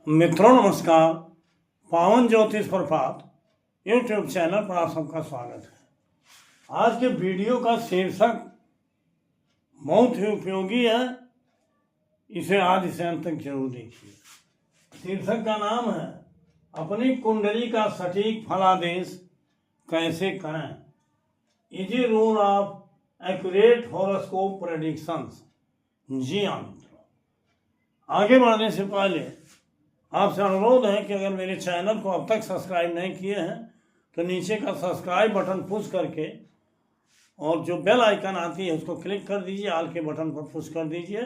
मित्रों नमस्कार। पावन ज्योतिष प्रभात यूट्यूब चैनल पर आप सबका स्वागत है। आज के वीडियो का शीर्षक बहुत ही उपयोगी है, इसे आदि से अंत तक जरूर देखिए। शीर्षक का नाम है अपनी कुंडली का सटीक फलादेश कैसे करें, easy rule of accurate horoscope predictions. जी हाँ मित्रों, आगे बढ़ने से पहले आपसे अनुरोध है कि अगर मेरे चैनल को अब तक सब्सक्राइब नहीं किए हैं तो नीचे का सब्सक्राइब बटन पुश करके और जो बेल आइकन आती है उसको क्लिक कर दीजिए, ऑल के बटन पर पुश कर दीजिए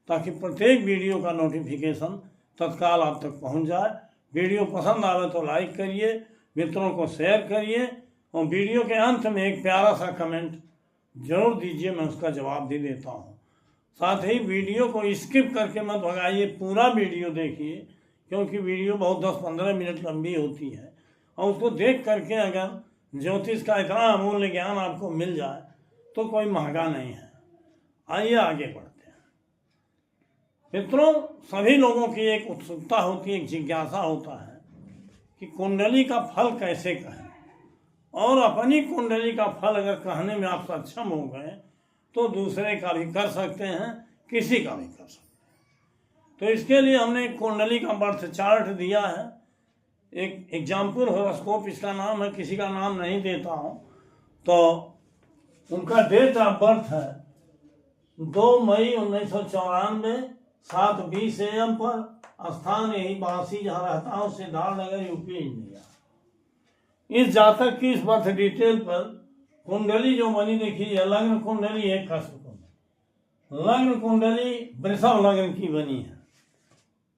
ताकि प्रत्येक वीडियो का नोटिफिकेशन तत्काल आप तक पहुंच जाए। वीडियो पसंद आवे तो लाइक करिए, मित्रों को शेयर करिए और वीडियो के अंत में एक प्यारा सा कमेंट जरूर दीजिए, मैं उसका जवाब दे देता हूँ। साथ ही वीडियो को स्किप करके मत भगाइए, पूरा वीडियो देखिए क्योंकि वीडियो बहुत 10-15 मिनट लंबी होती है और उसको देख करके अगर ज्योतिष का इतना अमूल्य ज्ञान आपको मिल जाए तो कोई महंगा नहीं है। आइए आगे बढ़ते हैं। मित्रों, सभी लोगों की एक उत्सुकता होती है, एक जिज्ञासा होता है कि कुंडली का फल कैसे कहें, और अपनी कुंडली का फल अगर कहने में आप सक्षम हो गए तो दूसरे का भी कर सकते हैं, किसी का भी कर सकते हैं। तो इसके लिए हमने एक कुंडली का बर्थ चार्ट दिया है, एक एग्जाम्पल हॉरोस्कोप इसका नाम है, किसी का नाम नहीं देता हूँ। तो उनका डेट ऑफ बर्थ है 2 मई 1994, 7:20 AM पर, स्थान यही बासी जहाँ रहता हूँ, सिद्धार्थनगर, यूपी, इंडिया। इस जातक की इस बर्थ डिटेल पर कुंडली जो बनी देखिए, लग्न कुंडली है, कस्प कुंडली। लग्न कुंडली वृषभ लग्न की बनी है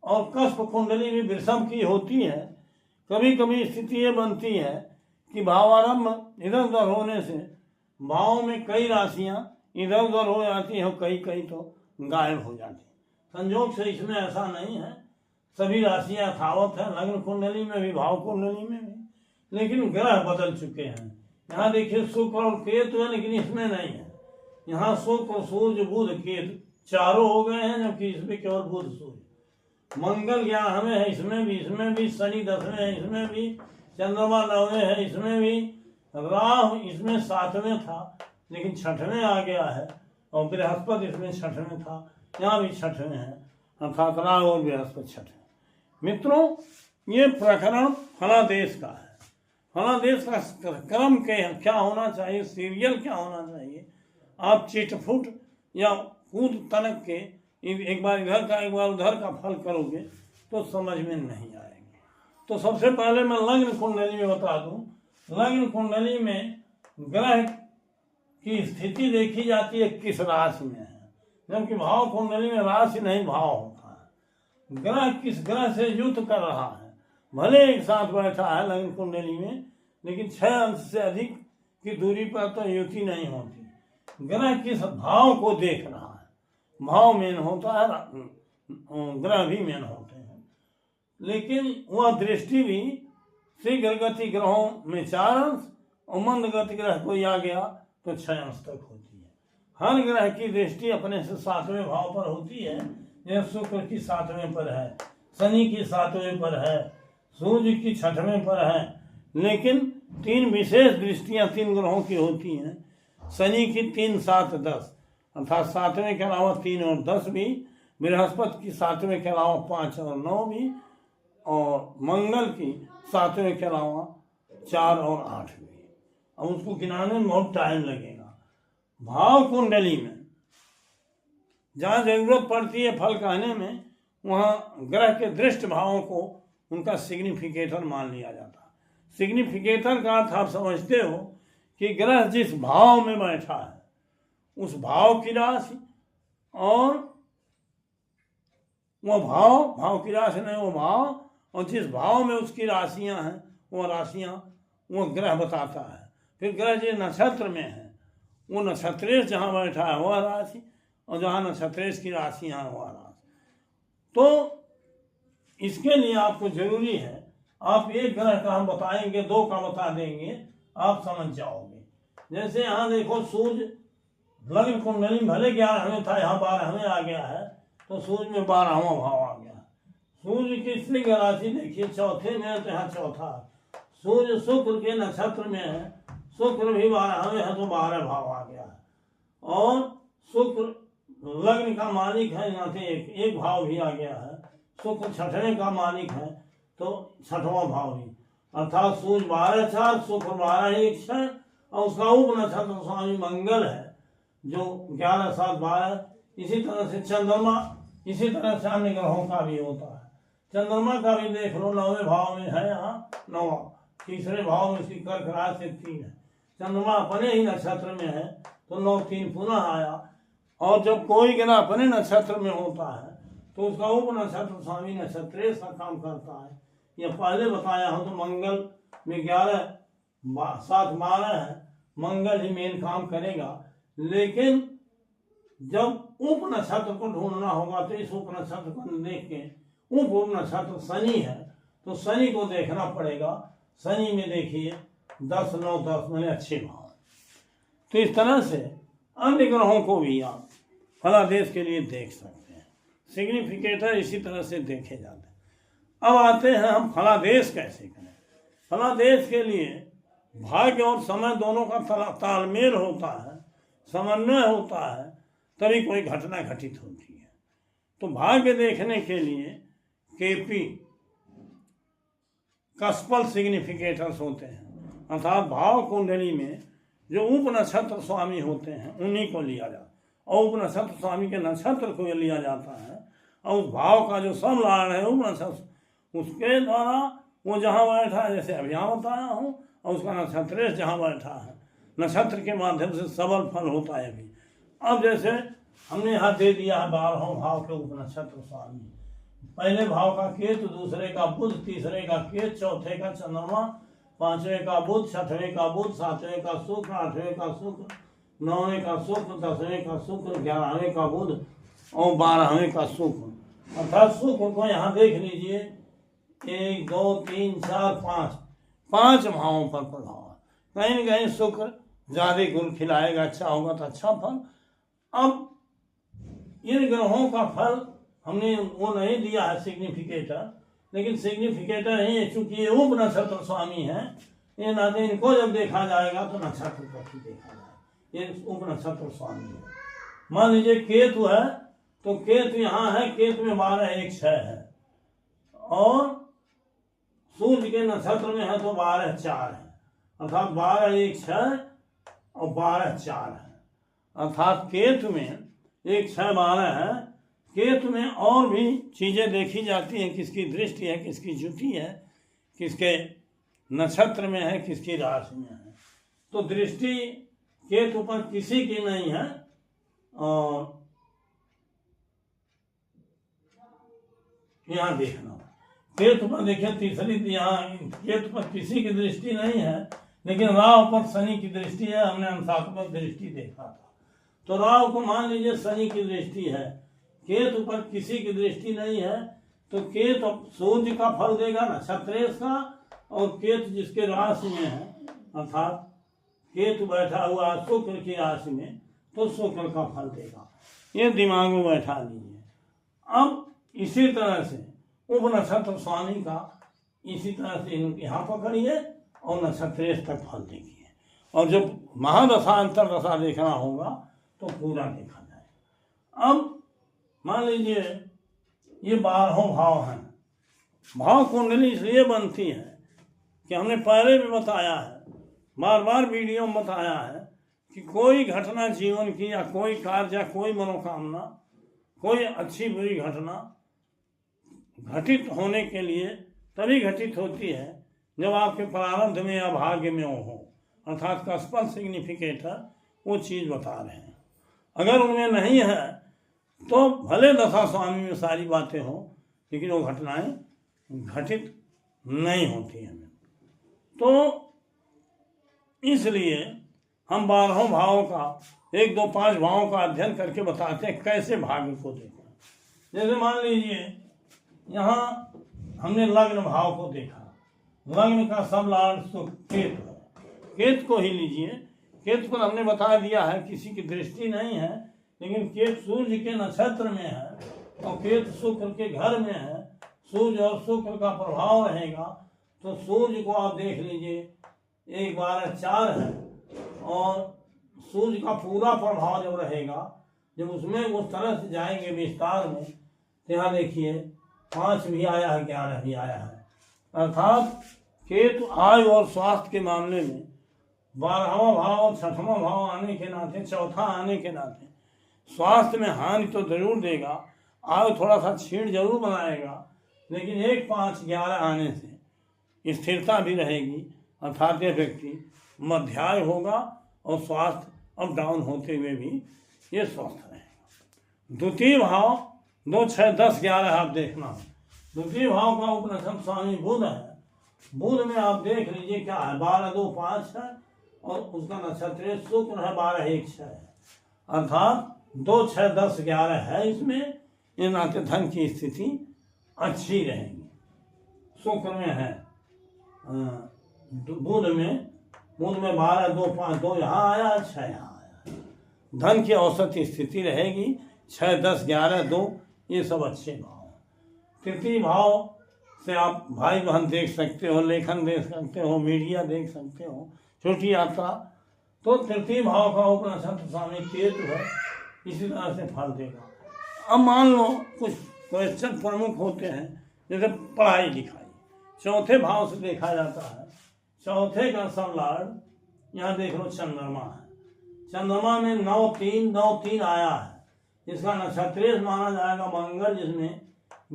और कस्प कुंडली भी वृषभ की होती है। कभी कभी स्थिति ये बनती है कि भावारंभ इधर उधर होने से भावों में कई राशियां इधर उधर हो जाती हैं, कई तो गायब हो जाती हैं। संयोग से इसमें ऐसा नहीं है, सभी राशियां यथावत है, लग्न कुंडली में भी, भाव कुंडली में भी, लेकिन ग्रह बदल चुके हैं। यहाँ देखिए शुक्र और केतु है, लेकिन इसमें नहीं है। यहाँ शुक्र, सूर्य, बुध, केतु चारों हो गए हैं, जबकि इसमें केवल बुध, सूर्य। मंगल 11वें है, इसमें भी शनि 10वें है, इसमें भी चंद्रमा 9वें है, इसमें भी राहु इसमें 7वें था लेकिन 6वें आ गया है, और बृहस्पति इसमें 6वें था, यहाँ भी 6वें है, अर्थात राहु और बृहस्पति 6वें। मित्रों, ये प्रकरण फलादेश का है। फलादेश का क्रम क्या होना चाहिए, सीरियल क्या होना चाहिए। आप चिटफुट या कूद तनक के एक बार इधर का एक बार उधर का फल करोगे तो समझ में नहीं आएंगे। तो सबसे पहले मैं लग्न कुंडली में बता दूं। लग्न कुंडली में ग्रह की स्थिति देखी जाती है किस राशि में है, जबकि भाव कुंडली में राशि नहीं भाव होता है। ग्रह किस ग्रह से युद्ध कर रहा है, भले एक साथ बैठा है लग्न कुंडली में, लेकिन 6 अंश से अधिक की दूरी पर तो युति नहीं होती। ग्रह किस भाव को देख रहा है, भाव मेन होता है, ग्रह भी मेन होते हैं, लेकिन वह दृष्टि भी शीघ्र गति ग्रहों में 4 अंश और मंद गति ग्रह कोई आ गया तो 6 अंश तक होती है। हर ग्रह की दृष्टि अपने से 7वें भाव पर होती है। जैसे शुक्र की 7वें पर है, शनि की 7वें पर है, सूर्य की 6वें पर है, लेकिन 3 विशेष दृष्टियां 3 ग्रहों की होती हैं। शनि की 3, 7, 10 अर्थात 7वें के अलावा 3 और 10 भी, बृहस्पति की 7वें के अलावा 5 और 9 भी, और मंगल की 7वें के अलावा 4 और 8 भी। अब उसको गिनाने में बहुत टाइम लगेगा। भाव कुंडली में जहाँ जरूरत पड़ती है फल कहने में, वहाँ ग्रह के दृष्ट भावों को उनका सिग्निफिकेटर मान लिया जाता है। सिग्निफिकेटर का अर्थ आप समझते हो कि ग्रह जिस भाव में बैठा है उस भाव की राशि, और वह भाव की राशि नहीं, वो भाव, और जिस भाव में उसकी राशियां हैं वो राशियां वो ग्रह बताता है। फिर ग्रह जिस नक्षत्र में है वो नक्षत्रेश जहाँ बैठा है वह राशि, और जहाँ नक्षत्रेश की राशियां हैं वह राशि। तो इसके लिए आपको जरूरी है, आप एक ग्रह का हम बताएंगे, 2 का बता देंगे, आप समझ जाओगे। जैसे यहाँ देखो, सूर्य लग्न कुंडली भले 11वें था, यहाँ 12वें आ गया है, तो सूर्य में 12वां भाव आ गया। सूर्य की सिंह राशि देखिए चौथे में, तो यहाँ चौथा सूर्य शुक्र के नक्षत्र में है, शुक्र भी 12वें है तो 12 भाव आ गया है, और शुक्र लग्न का मालिक है, यहाँ से एक भाव भी आ गया है, शुक्र 6वें का मालिक है तो 6वां भाव भी, अर्थात सूर्य 12/4, शुक्र 12/1/6, और उसका उप नक्षत्र स्वामी मंगल है जो 11/7/12। इसी तरह से चंद्रमा, इसी तरह से अन्य ग्रहों का भी होता है। चंद्रमा का भी देख लो 9वें भाव में है, यहाँ 9, तीसरे भाव में इसकी कर्क राशि से 3 है, चंद्रमा अपने ही नक्षत्र में है तो 9-3 पुनः आया। और जब कोई ग्रह अपने नक्षत्र में होता है तो उसका उप नक्षत्र स्वामी नक्षत्र का काम करता है। यह पहले बताया हूं, तो मंगल में 11/7/12 है, मंगल ही मेन काम करेगा। लेकिन जब उप नक्षत्र को ढूंढना होगा तो इस उप नक्षत्र को देख के, उप नक्षत्र शनि है तो शनि को देखना पड़ेगा। शनि में देखिए 10, 9, 10 मैंने अच्छे भाव। तो इस तरह से अन्य ग्रहों को भी आप फलादेश के लिए देख सकते हैं, सिग्निफिकेटर इसी तरह से देखे जाते हैं। अब आते हैं हम फलादेश कैसे करें। फलादेश के लिए भाग्य और समय दोनों का तालमेल होता है, समन्वय होता है, तभी कोई घटना घटित होती है। तो भाग्य देखने के लिए केपी कस्पल सिग्निफिकेटर्स होते हैं, अर्थात भाव कुंडली में जो उप नक्षत्र स्वामी होते हैं उन्हीं को लिया जाता है, और उप नक्षत्र स्वामी के नक्षत्र को लिया जाता है, और उस भाव का जो समलारण है उप नक्षत्र, उसके द्वारा वो जहाँ बैठा है, जैसे अभी यहाँ बताया हूँ, और उसका नक्षत्र जहाँ बैठा है, नक्षत्र के माध्यम से सबल फल होता है। अभी अब जैसे हमने यहाँ दे दिया है 12वें भाव के उप नक्षत्र स्वामी, पहले भाव का केतु, दूसरे का बुध, तीसरे का केतु, चौथे का चंद्रमा, 5वें का बुध, 6वें का बुध, 7वें का शुक्र, 8वें का शुक्र, 9वें का शुक्र, 10वें का शुक्र, 11वें का बुध और 12वें का शुक्र। अर्थात शुक्र को यहाँ देख लीजिए 1, 2, 3, 4, 5 भावों पर प्रभाव है। कहीं न कहीं शुक्र ज्यादा गुण खिलाएगा, अच्छा होगा तो अच्छा फल। अब इन ग्रहों का फल हमने वो नहीं दिया है सिग्निफिकेटर, लेकिन सिग्निफिकेटर ही चूंकि ये उप नक्षत्र स्वामी है, ये नाते इनको जब देखा जाएगा तो नक्षत्र पर ही देखा जाएगा, ये उप नक्षत्र स्वामी है। मान लीजिए केतु है तो केतु यहाँ है, केतु में 12/1/6 है, और सूर्य के नक्षत्र में है तो 12/4 है, अर्थात 12/1/6 और 12/4 है। अर्थात केतु में 1/6/12 है। केतु में और भी चीजें देखी जाती हैं, किसकी दृष्टि है, किसकी जुति है, किसके नक्षत्र में है, किसकी राशि में है। तो दृष्टि केतु पर किसी की नहीं है, और यहाँ देखना केतु पर देखिए तीसरी, यहाँ केतु पर किसी की दृष्टि नहीं है, लेकिन राहु पर शनि की दृष्टि है। हमने अंशात्मक दृष्टि देखा था, तो राहु को मान लीजिए शनि की दृष्टि है, केतु पर किसी की दृष्टि नहीं है, तो केतु सूर्य का फल देगा नक्षत्रेश का, और केतु जिसके राशि में है, अर्थात केतु बैठा हुआ शुक्र की राशि में, तो शुक्र का फल देगा। ये दिमाग में बैठा लीजिए। अब इसी तरह से उप नक्षत्र स्वामी का इसी तरह से यहाँ पकड़िए और नक्षत्रेश तक फल देखिए, और जब महादशा अंतरदशा देखना होगा तो पूरा देखा जाए। अब मान लीजिए ये 12 भाव हैं। भाव कुंडली इसलिए बनती है कि हमने पहले भी बताया है, बार बार वीडियो में बताया है कि कोई घटना जीवन की, या कोई कार्य, या कोई मनोकामना, कोई अच्छी बुरी घटना घटित होने के लिए तभी घटित होती है जब आपके प्रारब्ध में या भाग्य में हो, अर्थात कस्पल सिग्निफिकेटर वो चीज़ बता रहे हैं। अगर उनमें नहीं है तो भले दशा स्वामी में सारी बातें हों, लेकिन वो घटनाएं घटित नहीं होती हैं। तो इसलिए हम 12 भावों का 1, 2, 5 भावों का अध्ययन करके बताते हैं कैसे भाग्य को देखना। जैसे मान लीजिए यहाँ हमने लग्न भाव को देखा, लग्न का सब लाड़ केतु है, केतु को ही लीजिए। केतु पर हमने बता दिया है किसी की दृष्टि नहीं है, लेकिन केतु सूर्य के नक्षत्र में है, और केतु शुक्र के घर में है, सूर्य और शुक्र का प्रभाव रहेगा तो सूर्य को आप देख लीजिए 1-12-4 है, और सूर्य का पूरा प्रभाव जब रहेगा, जब उसमें उस तरह से जाएंगे विस्तार में, तो यहाँ देखिए 5 भी आया है, 11 भी आया है। अर्थात केतु आयु और स्वास्थ्य के मामले में 12वां भाव 6वां भाव आने के नाते, चौथा आने के नाते स्वास्थ्य में हानि तो जरूर देगा, आयु थोड़ा सा छीण जरूर बनाएगा, लेकिन 1-5-11 आने से स्थिरता भी रहेगी। अर्थात ये व्यक्ति मध्याय होगा और स्वास्थ्य अप डाउन होते हुए भी ये स्वस्थ रहेगा। द्वितीय भाव 2, 6, 10, 11 आप देखना। द्वितीय भाव का उपनक्षत्र स्वामी बुध है। बुध में आप देख लीजिए क्या है, 12-2-5 है, और उसका नक्षत्र शुक्र है, 12-1-6 है। अर्थात 2, 6, 10, 11 है इसमें। इन नाते धन की स्थिति अच्छी रहेगी। शुक्र में है, बुध में 12-2-5, यहाँ आया, 6 यहाँ आया। धन की औसत स्थिति रहेगी। 6, 10, 11, 2 ये सब अच्छे भाव हैं। तृतीय भाव से आप भाई बहन देख सकते हो, लेखन देख सकते हो, मीडिया देख सकते हो, छोटी यात्रा। तो तृतीय भाव का उपनक्षत्र स्वामी केतु है, इसी तरह से फल देगा। अब मान लो कुछ क्वेश्चन प्रमुख होते हैं, जैसे पढ़ाई लिखाई, चौथे भाव से देखा जाता है। चौथे का समलार्ड यहाँ देख लो चंद्रमा है। चंद्रमा में 9-3 आया है। इसका नक्षत्र माना जाएगा मंगल, जिसमें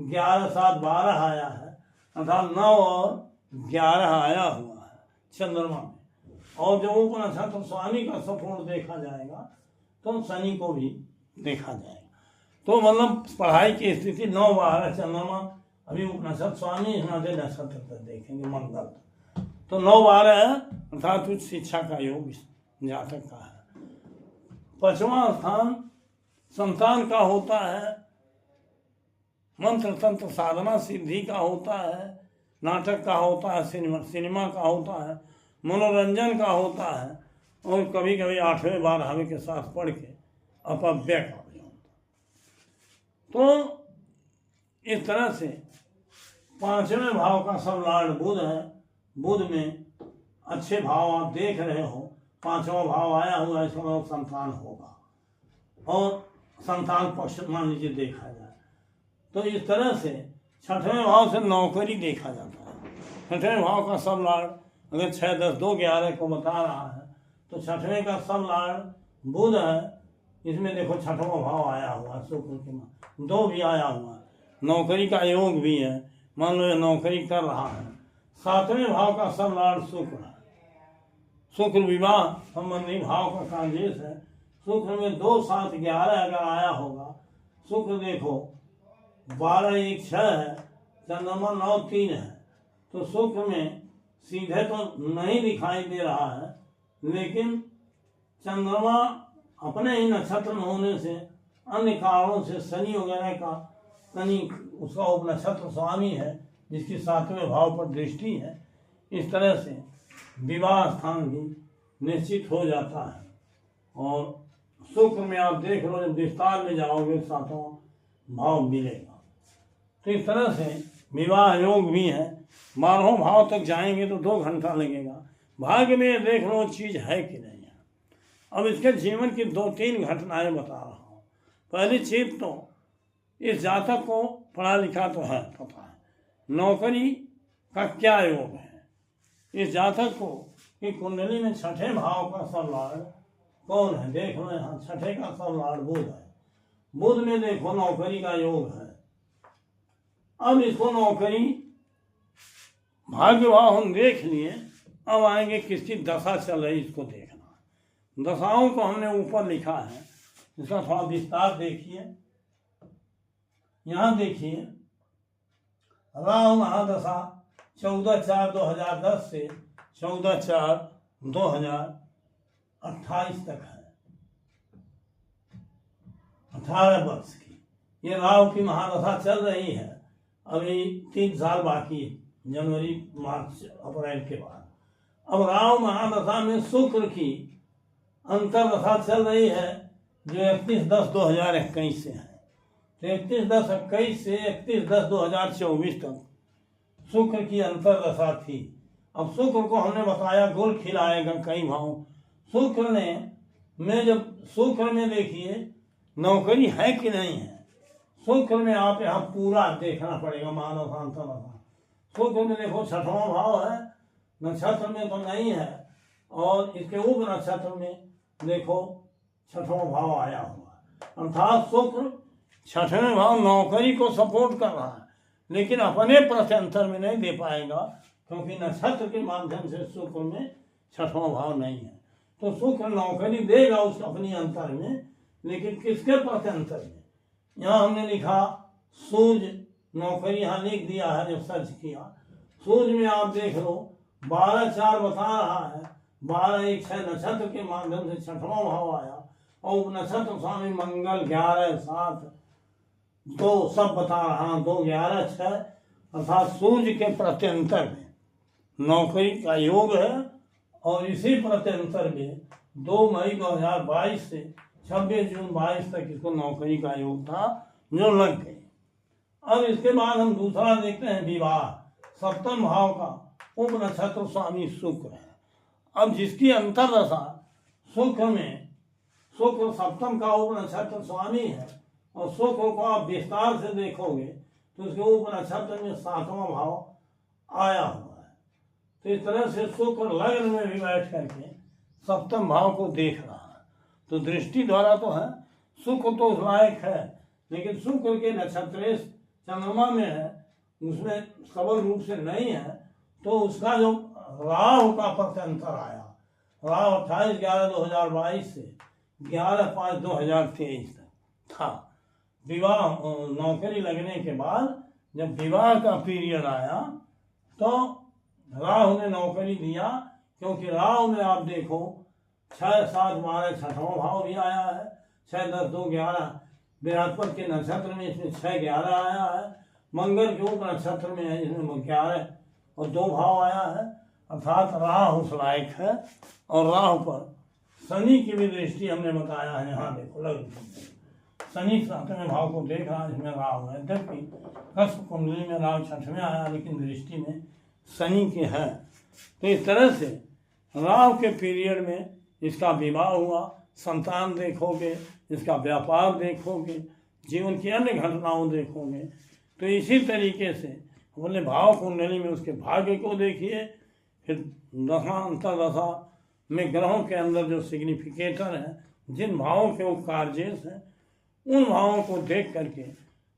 11-7-12 आया है। अर्थात 9 और 11 आया हुआ है चंद्रमा में। और जब उपनक्षत्र स्वामी का सपूर्ण देखा जाएगा तो शनि को भी देखा जाएगा। तो मतलब पढ़ाई की स्थिति 9-12 चंद्रमा, अभी उपनक्षत्र स्वामी इस नाते नक्षत्र तक देखेंगे मंगल, तो 9-12 है, अर्थात उच्च शिक्षा का योग जातक का है। 5वां स्थान संतान का होता है, मंत्र तंत्र साधना सिद्धि का होता है, नाटक का होता है, सिनेमा का होता है, मनोरंजन का होता है, और कभी कभी 8वें 12वें के साथ पढ़ के अपव्यय का भी होता है। तो इस तरह से 5वें भाव का समलार्ड बुध है। बुध में अच्छे भाव आप देख रहे हो, 5वां भाव आया हुआ है, इसका संतान होगा, और संतान पक्ष मान लीजिए देखा जाए तो इस तरह से 6वें भाव से नौकरी देखा जाता है। 6वें भाव का समलार्ड अगर 6, 10, 2, 11 को बता रहा है तो 6वें का समलार्ड बुध है। इसमें देखो 6वां भाव आया हुआ है, शुक्र के 2 भी आया हुआ है, नौकरी का योग भी है, मान लो ये नौकरी कर रहा है। 7वें भाव का समलार्ड शुक्र है। शुक्र विवाह संबंधी भाव का कांजेश है। शुक्र में 2, 7, 11 अगर आया होगा, शुक्र देखो 12-1-6 है, चंद्रमा 9-3 है, तो शुक्र में सीधे तो नहीं दिखाई दे रहा है, लेकिन चंद्रमा अपने ही नक्षत्र में होने से, अन्य कारणों से, शनि वगैरह का कहीं उसका उपनक्षत्र स्वामी है, जिसकी 7वें भाव पर दृष्टि है। इस तरह से विवाह स्थान भी निश्चित हो जाता है। और शुक्र में आप देख लो, जब विस्तार में जाओगे 7वां भाव मिलेगा। तो इस तरह से विवाह योग भी है। 12वें भाव तक जाएंगे तो 2 घंटा लगेगा। भाग्य में देख लो चीज है कि नहीं है। अब इसके जीवन की 2-3 घटनाएं बता रहा हूँ। पहली चीज तो इस जातक को पढ़ा लिखा तो है, पता है नौकरी का क्या योग है। इस जातक को कि कुंडली में 6ठे भाव का समलार्ड कौन है, देख लो यहाँ 6ठे का समलार्ड बुध है। बुध में देखो नौकरी का योग है। अब इसको नौकरी भाग्य भाव हम देख लिए, अब आएंगे किसकी दशा चल रही इसको देखना। दशाओं को हमने ऊपर लिखा है, इसका थोड़ा विस्तार देखिए। यहाँ देखिए राहु महादशा 14/4/2010 से 14/4/2028 तक है, 18 वर्ष की ये राहु की महादशा चल रही है। अभी 3 साल बाकी है, जनवरी, मार्च, अप्रैल के बाद। अब राहु महादशा में शुक्र की अंतर्दशा चल रही है, जो 31/10/2021 से है। 31/10/21 से 31/10/2024 तक शुक्र की अंतर्दशा थी। अब शुक्र को हमने बताया गुल खिलाएगा कई भाव। शुक्र ने में जब शुक्र में देखिए नौकरी है कि नहीं है, शुक्र में आप यहाँ पूरा देखना पड़ेगा मानव अंतर्दशा। शुक्र में देखो छठवां भाव है, नक्षत्र में तो नहीं है, और इसके उप नक्षत्र में देखो छठवां भाव आया हुआ, अर्थात शुक्र छठवें भाव नौकरी को सपोर्ट कर रहा है, लेकिन अपने प्रत्यंतर में नहीं दे पाएगा, क्योंकि नक्षत्र के माध्यम से शुक्र में छठवां भाव नहीं है। तो शुक्र नौकरी देगा उस अपनी अंतर में, लेकिन किसके प्रत्यंतर में। यहाँ हमने लिखा सूर्य नौकरी, यहाँ लिख दिया है जब सर्च किया। सूर्य में आप देख लो 12/4 बता रहा है, 12/1/6 नक्षत्र के माध्यम से छठवां भाव आया, और नक्षत्र स्वामी मंगल 11/7/2 सब बता रहा, 2/11/6 अर्थात सूर्य के प्रत्यंतर में नौकरी का योग है। और इसी प्रत्यंतर में 2 मई 2022 से 26 जून 22 तक इसको नौकरी का योग था जो लग गई। अब इसके बाद हम दूसरा देखते हैं विवाह, सप्तम भाव का उप नक्षत्र स्वामी शुक्र है। अब जिसकी अंतर्दशा शुक्र में, शुक्र सप्तम का उप नक्षत्र स्वामी है, और शुक्र को आप विस्तार से देखोगे तो उसके उप नक्षत्र में 7वां भाव आया हुआ है। तो इस तरह से शुक्र लग्न में भी बैठ करके सप्तम भाव को देख रहा है। तो दृष्टि द्वारा तो है, शुक्र तो लायक है, लेकिन शुक्र के नक्षत्र चंद्रमा में है, उसमें सबल रूप से नहीं है, तो उसका जो राहु का प्रत्यंतर आया, राहु 28/11/2022 से 11/5/2023 तक था। विवाह नौकरी लगने के बाद जब विवाह का पीरियड आया तो राहु ने नौकरी दिया, क्योंकि राहु में आप देखो 6/7/12 छठवां भाव भी आया है, 6/10/2/11 बृहस्पति के नक्षत्र में इसमें 6/11 आया है, मंगल के उप नक्षत्र में है इसमें 11 और 2 भाव आया है, अर्थात राहु लायक है। और राहु पर शनि की भी दृष्टि हमने बताया है, यहाँ देखो लग शनि 7वें भाव को देख रहा है, इसमें राहु है, जबकि कस्प कुंडली में राहु 6वें आया, लेकिन दृष्टि में शनि के है। तो इस तरह से राहु के पीरियड में इसका विवाह हुआ, संतान देखोगे, इसका व्यापार देखोगे, जीवन की अन्य घटनाओं देखोगे। तो इसी तरीके से बोले भाव कुंडली में उसके भाग्य को देखिए, फिर दशा अंतर्दशा में ग्रहों के अंदर जो सिग्निफिकेटर हैं, जिन भावों के वो कार्जेस हैं, उन भावों को देख करके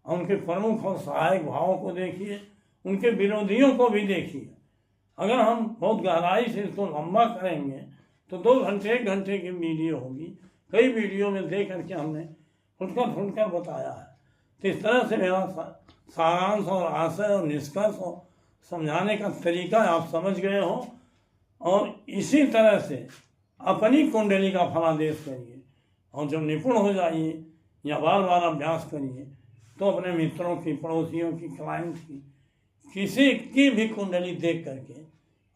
उनके प्रमुख और सहायक भावों को देखिए, उनके विरोधियों को भी देखिए। अगर हम बहुत गहराई से इसको लंबा करेंगे तो 2 घंटे 1 घंटे की वीडियो होगी। कई वीडियो में देख करके हमने फुटकर बताया है। तो इस तरह से मेरा सारांश और आशय और निष्कर्ष और समझाने का तरीका आप समझ गए हो, और इसी तरह से अपनी कुंडली का फलादेश करिए, और जब निपुण हो जाइए या बार बार अभ्यास करिए तो अपने मित्रों की, पड़ोसियों की, क्लाइंट की, किसी की भी कुंडली देख करके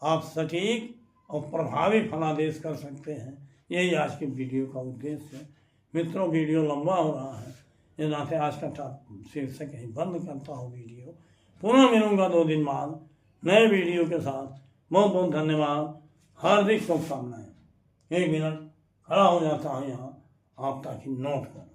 आप सटीक और प्रभावी फलादेश कर सकते हैं। यही आज के वीडियो का उद्देश्य है। मित्रों, वीडियो लंबा हो रहा है, इस नाते आज का शीर्षक ही बंद करता हूँ वीडियो। पुनः मिलूंगा 2 दिन बाद नए वीडियो के साथ। बहुत बहुत धन्यवाद, हार्दिक शुभकामनाएं। 1 मिनट खड़ा हो जाता हूँ यहाँ आप ताकि नोट करें।